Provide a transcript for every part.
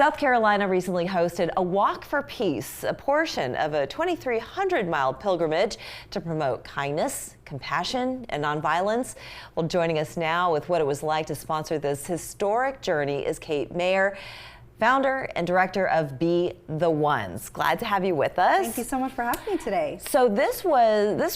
South Carolina recently hosted a Walk for Peace, a portion of a 2,300-mile pilgrimage to promote kindness, compassion, and nonviolence. Well, joining us now with what it was like to sponsor this historic journey is Cate, founder and director of Be the Ones. Glad to have you with us. Thank you so much for having me today. So this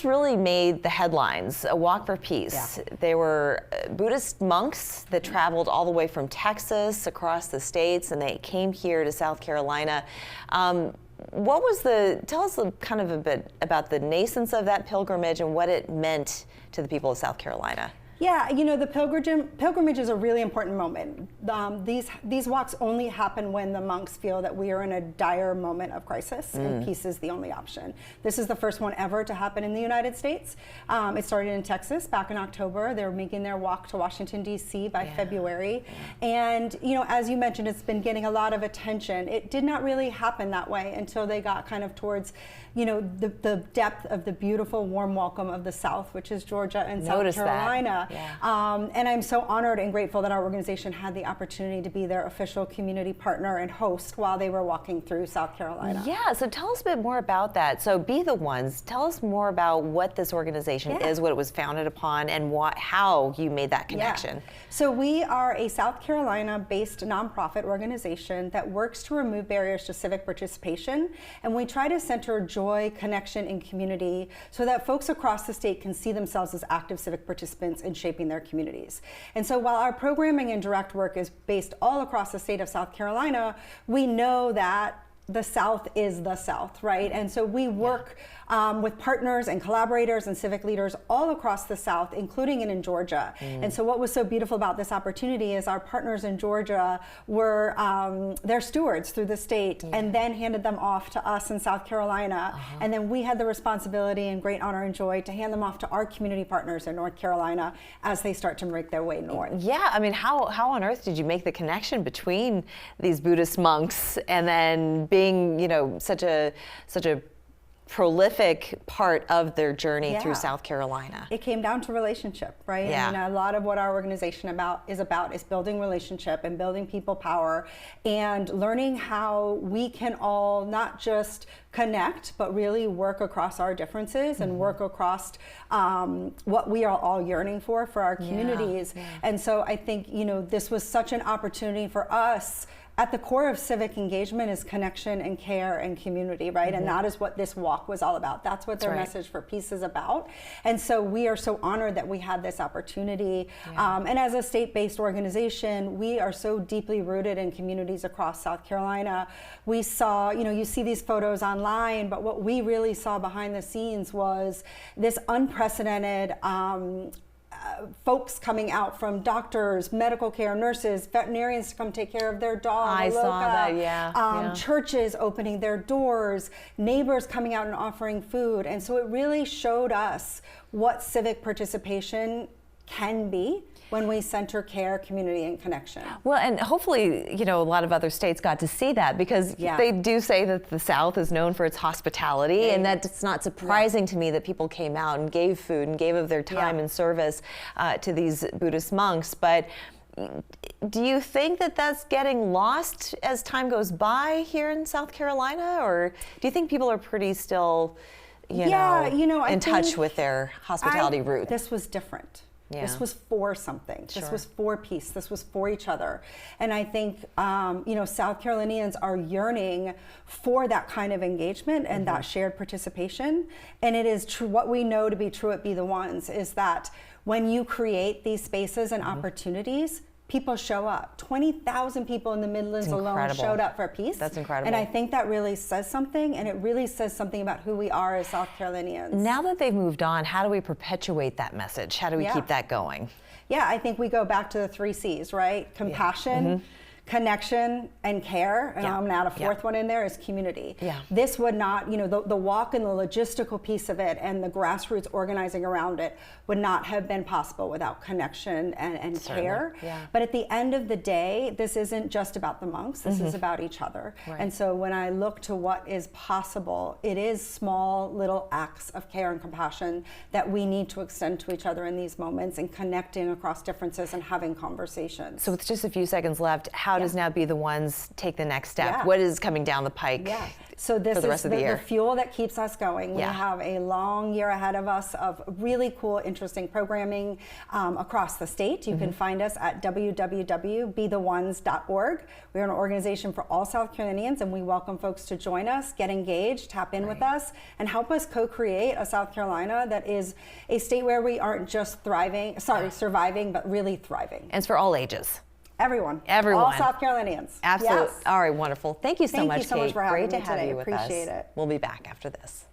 really made the headlines, a Walk for Peace. Yeah. They were Buddhist monks that traveled all the way from Texas across the states, and they came here to South Carolina. Tell us kind of a bit about the nascence of that pilgrimage and what it meant to the people of South Carolina. Yeah, you know, the pilgrimage is a really important moment. These walks only happen when the monks feel that we are in a dire moment of crisis and peace is the only option. This is the first one ever to happen in the United States. It started in Texas back in October. They were making their walk to Washington, D.C. by February. And, you know, as you mentioned, it's been getting a lot of attention. It did not really happen that way until they got kind of towards, you know, the depth of the beautiful warm welcome of the South, which is Georgia and South Carolina. Yeah. And I'm so honored and grateful that our organization had the opportunity to be their official community partner and host while they were walking through South Carolina. Yeah, so tell us a bit more about that. So Be the Ones, tell us more about what this organization is, what it was founded upon, and how you made that connection. Yeah. So we are a South Carolina-based nonprofit organization that works to remove barriers to civic participation, and we try to center joy, connection, and community so that folks across the state can see themselves as active civic participants in shaping their communities. And so while our programming and direct work is based all across the state of South Carolina, we know that the South is the South, right? And so we work with partners and collaborators and civic leaders all across the South, including in Georgia. And so what was so beautiful about this opportunity is our partners in Georgia were their stewards through the state and then handed them off to us in South Carolina. And then we had the responsibility and great honor and joy to hand them off to our community partners in North Carolina as they start to make their way north. Yeah, I mean, how on earth did you make the connection between these Buddhist monks and then being, you know, such a prolific part of their journey through South Carolina? It came down to relationship, right? Yeah. I mean, a lot of what our organization is building relationship and building people power and learning how we can all not just connect, but really work across our differences and work across what we are all yearning for our communities. And so I think, you know, this was such an opportunity for us. At the core of civic engagement is connection and care and community, right? And that is what this walk was all about. That's what their message for peace is about. And so we are so honored that we had this opportunity. And as a state-based organization, we are so deeply rooted in communities across South Carolina. We saw, you know, you see these photos online, but what we really saw behind the scenes was this unprecedented folks coming out from doctors, medical care, nurses, veterinarians to come take care of their dog. I saw that, churches opening their doors, neighbors coming out and offering food. And so it really showed us what civic participation can be when we center care, community, and connection. Well, and hopefully, you know, a lot of other states got to see that because they do say that the South is known for its hospitality, and that it's not surprising to me that people came out and gave food and gave of their time and service to these Buddhist monks. But do you think that that's getting lost as time goes by here in South Carolina, or do you think people are pretty still, you know, in touch with their hospitality roots? This was different. Yeah. This was for something. This was for peace. This was for each other. And I think, you know, South Carolinians are yearning for that kind of engagement and that shared participation. And it is true, what we know to be true at Be the Ones is that when you create these spaces and opportunities, people show up. 20,000 people in the Midlands alone showed up for peace. That's incredible. And I think that really says something, and it really says something about who we are as South Carolinians. Now that they've moved on, how do we perpetuate that message? How do we keep that going? Yeah, I think we go back to the 3 C's, right? Compassion, connection, and care. And I'm gonna add a fourth one in there, is community. This would not, you know, the walk and the logistical piece of it and the grassroots organizing around it would not have been possible without connection and care. But at the end of the day, this isn't just about the monks, this is about each other. And so when I look to what is possible, it is small little acts of care and compassion that we need to extend to each other in these moments and connecting across differences and having conversations. So with just a few seconds left, how how does now Be the Ones take the next step? Yeah. What is coming down the pike? Yeah. So this for the is rest of the year? The fuel that keeps us going. We Yeah. have a long year ahead of us of really cool, interesting programming across the state. You can find us at www.betheones.org. We're an organization for all South Carolinians, and we welcome folks to join us, get engaged, tap in with us, and help us co-create a South Carolina that is a state where we aren't just surviving, but really thriving. And it's for all ages. Everyone. Everyone. All South Carolinians. Absolutely. Yes. All right, wonderful. Thank you so much, Thank you so Cate. much for having Great me to have today. you with us. Appreciate it. We'll be back after this.